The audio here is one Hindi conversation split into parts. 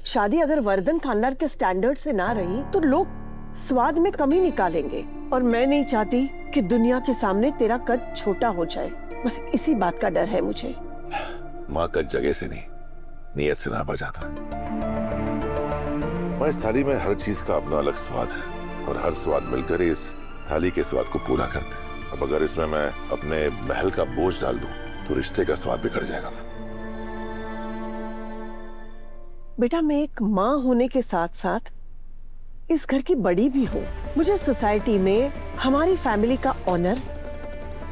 शादी अगर वर्धन खानदान के स्टैंडर्ड से ना रही तो लोग स्वाद में कमी निकालेंगे, और मैं नहीं चाहती कि दुनिया के सामने तेरा कद छोटा हो जाए। बस इसी बात का डर है मुझे। माँ कद जगह से नहीं, नीयत से नापा जाता। मैं इस थाली में हर चीज का अपना अलग स्वाद है, और हर स्वाद मिलकर इस थाली के स्वाद को पूरा करते हैं। अब अगर इसमें मैं अपने महल का बोझ डाल दूं तो रिश्ते का स्वाद बिगड़ जाएगा। बेटा, मैं एक माँ होने के साथ साथ इस घर की बड़ी भी हूँ। मुझे सोसाइटी में हमारी फैमिली का ऑनर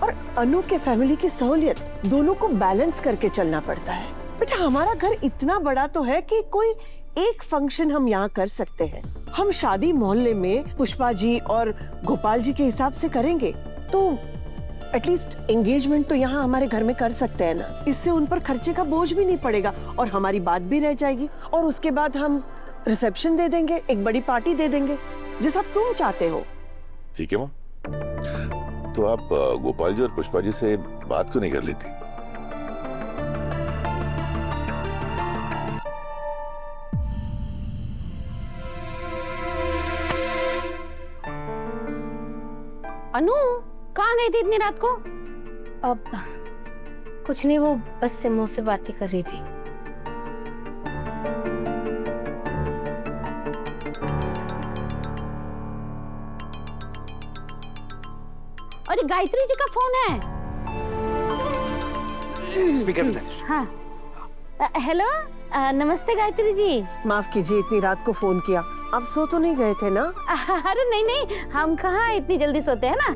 और अनु के फैमिली की सहूलियत दोनों को बैलेंस करके चलना पड़ता है। बेटा, हमारा घर इतना बड़ा तो है कि कोई एक फंक्शन हम यहाँ कर सकते हैं। हम शादी मोहल्ले में पुष्पा जी और गोपाल जी के हिसाब से करेंगे तो एटलीस्ट एंगेजमेंट तो यहाँ हमारे घर में कर सकते हैं ना। इससे उन पर खर्चे का बोझ भी नहीं पड़ेगा और हमारी बात भी रह जाएगी। और उसके बाद हम रिसेप्शन दे देंगे, एक बड़ी पार्टी दे देंगे, जैसा तुम चाहते हो। ठीक है माँ, तो आप गोपाल जी और पुष्पा जी से बात क्यों नहीं कर लेती? अनु, कहाँ गई थी इतनी रात को? अब कुछ नहीं, वो बस सिमो से बातें कर रही थी। अरे गायत्री जी का फोन है। स्पीकर पे। हाँ, हेलो, नमस्ते गायत्री जी। माफ कीजिए, इतनी रात को फोन किया। आप सो तो नहीं गए थे ना? अरे नहीं नहीं, हम कहाँ इतनी जल्दी सोते हैं ना।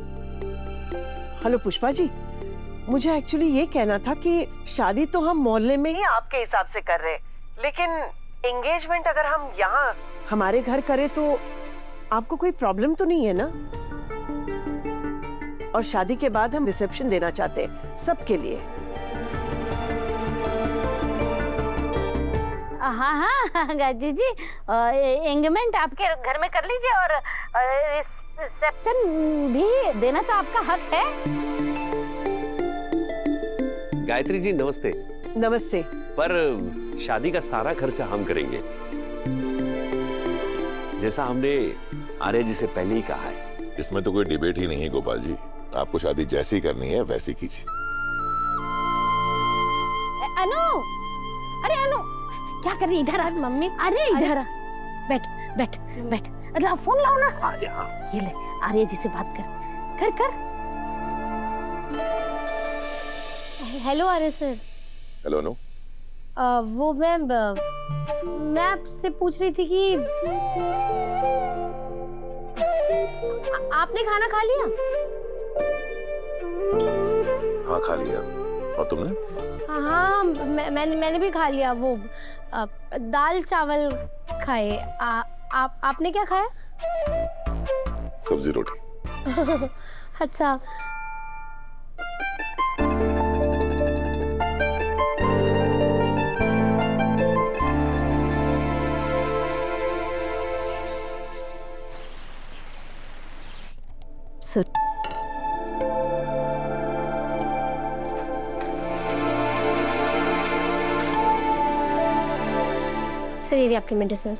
हेलो पुष्पा जी, मुझे एक्चुअली ये कहना था कि शादी तो हम मोहल्ले में ही आपके हिसाब से कर रहे हैं, लेकिन एंगेजमेंट अगर हम यहाँ हमारे घर करें तो आपको कोई प्रॉब्लम तो नहीं है ना? और शादी के बाद हम रिसेप्शन देना चाहते हैं सबके लिए। हाँ हाँ गायत्री जी, एंगेजमेंट आपके घर में कर लीजिए और रिसेप्शन भी देना तो आपका हक है। गायत्री जी नमस्ते। नमस्ते। पर शादी का सारा खर्चा हम करेंगे, जैसा हमने आर्य जी से पहले ही कहा है। इसमें तो कोई डिबेट ही नहीं है गोपाल जी, आपको शादी जैसी करनी है वैसी कीजिए। अनु, अरे अनु, क्या कर रही है? इधर आ मम्मी। अरे इधर आ, बैठ बैठ बैठ। अरे फोन लाओ ना। ये ले, आर्य जी से बात कर कर। हेलो आर्य सर। हेलो अनु। वो मैं आपसे पूछ रही थी कि आपने खाना खा लिया? हाँ खा लिया, और तुमने? हाँ, मैंने भी खा लिया। वो दाल चावल खाए। आपने क्या खाया? सब्जी रोटी। अच्छा। सर, ये आपकी मेडिसिन।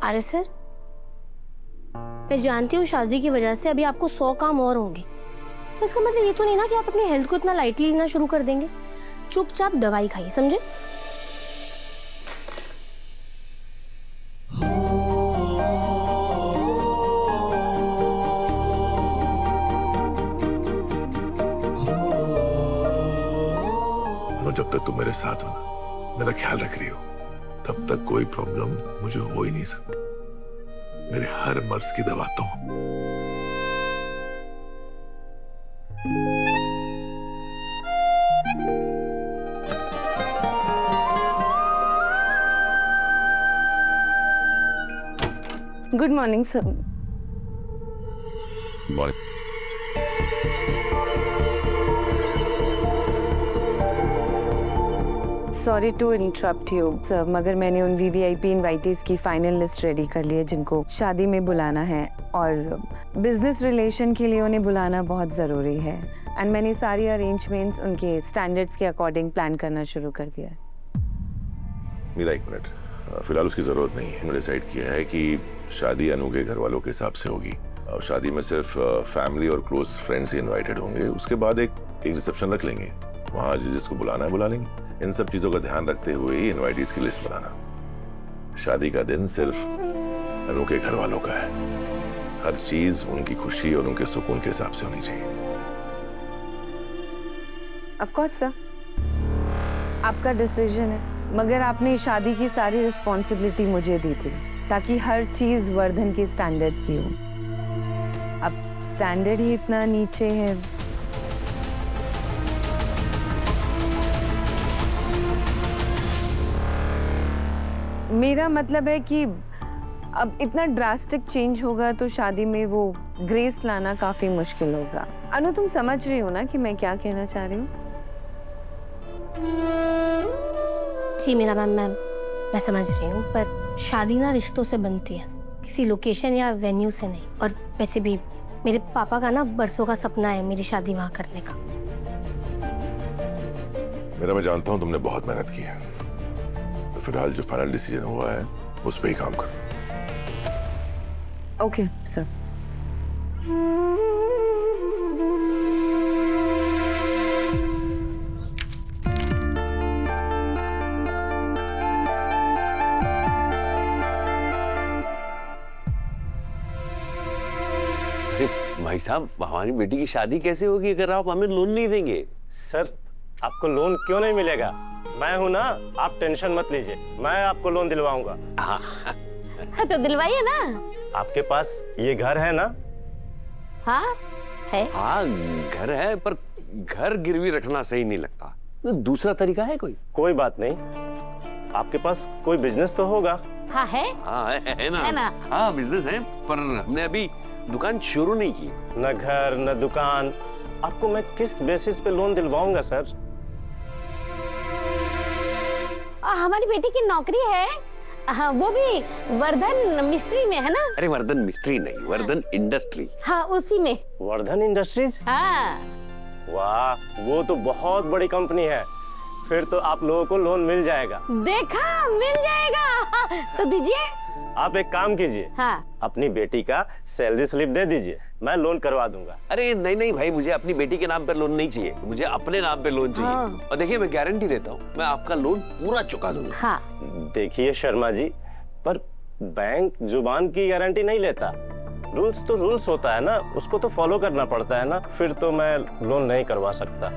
अरे सर, मैं जानती हूँ शादी की वजह से अभी आपको 100 काम और होंगे। इसका मतलब ये तो नहीं ना कि आप अपनी हेल्थ को इतना लाइटली लेना शुरू कर देंगे। चुपचाप दवाई खाइए, समझे? जब तक तुम मेरे साथ हो ना, मेरा ख्याल रख रही हो, तब तक कोई प्रॉब्लम मुझे हो ही नहीं सकती। मेरे हर मर्ज की दवा तो good morning sir. Morning. Sorry to interrupt you sir, मगर मैंने उन VVIP इनवाइटीज की फाइनल लिस्ट रेडी कर ली है जिनको शादी में बुलाना है, और बिजनेस रिलेशन के लिए उन्हें बुलाना बहुत ज़रूरी है एंड मैंने सारी अरेंजमेंट्स उनके स्टैंडर्ड्स के अकॉर्डिंग प्लान करना शुरू कर दिया है। मेरा एक मिनट, फिलहाल उसकी जरूरत नहीं है। मैंने डिसाइड किया है कि शादी अनु के घर वालों के हिसाब से होगी। शादी में सिर्फ फैमिली और क्लोज फ्रेंड्स ही इनवाइटेड होंगे। उसके बाद एक रिसेप्शन रख लेंगे, वहाँ जिसको बुलाना है बुला लेंगे। इन सब चीजों का ध्यान रखते हुए ही इनवाइटीज की लिस्ट बनाना। शादी का दिन सिर्फ अनु के घर वालों का है। हर चीज उनकी खुशी और उनके सुकून के हिसाब से होनी चाहिए। ऑफ कोर्स सर, आपका डिसीजन है, मगर आपने शादी की सारी रिस्पॉन्सिबिलिटी मुझे दी थी ताकि हर चीज वर्धन के स्टैंडर्ड्स की हो। अब स्टैंडर्ड ही इतना नीचे है। मेरा मतलब है कि अब इतना ड्रास्टिक चेंज होगा तो शादी में वो ग्रेस लाना काफी मुश्किल होगा। अनु, तुम समझ रही हो ना कि मैं क्या कहना चाह रही हूँ? जी मेरा मैम, मैं समझ रही हूँ, पर शादी ना रिश्तों से बनती है, किसी लोकेशन या वेन्यू से नहीं। और वैसे भी मेरे पापा का ना बरसों का सपना है मेरी शादी वहाँ करने का। मेरा, मैं जानता हूँ तुमने बहुत मेहनत की है, तो फिलहाल जो फाइनल डिसीजन हुआ है उस पर ही काम करो। Okay sir. भाई साहब, हमारी बेटी की शादी कैसे होगी अगर आप हमें लोन नहीं देंगे? सर, आपको लोन क्यों नहीं मिलेगा? मैं हूं ना, आप टेंशन मत लीजिए, मैं आपको लोन दिलवाऊंगा। हाँ, तो दिलवाइए ना। आपके पास ये घर है ना? हाँ है। हाँ घर है, पर घर गिरवी रखना सही नहीं लगता। दूसरा तरीका है कोई? कोई बात नहीं, आपके पास कोई बिजनेस तो होगा? हाँ है। हाँ है ना। है ना? हाँ बिजनेस है, पर हमने अभी दुकान शुरू नहीं की। न घर न दुकान, आपको मैं किस बेसिस पे लोन दिलवाऊंगा सर? हमारी बेटी की नौकरी है, हाँ, वो भी वर्धन मिस्ट्री में है ना। अरे वर्धन मिस्ट्री नहीं, वर्धन इंडस्ट्री। हाँ उसी में। वर्धन इंडस्ट्रीज? हाँ। वाह, वो तो बहुत बड़ी कंपनी है, फिर तो आप लोगों को लोन मिल जाएगा। देखा, मिल जाएगा। तो दीजिए। आप एक काम कीजिए, हाँ। अपनी बेटी का सैलरी स्लिप दे दीजिए, मैं लोन करवा दूंगा। अरे नहीं नहीं भाई, मुझे अपनी बेटी के नाम पर लोन नहीं चाहिए, मुझे अपने नाम पे लोन चाहिए। हाँ। और देखिए, मैं गारंटी देता हूँ, मैं आपका लोन पूरा चुका दूंगा। हाँ। देखिए शर्मा जी, पर बैंक जुबान की गारंटी नहीं लेता। रूल्स तो रूल्स होता है ना, उसको तो फॉलो करना पड़ता है ना, फिर तो मैं लोन नहीं करवा सकता।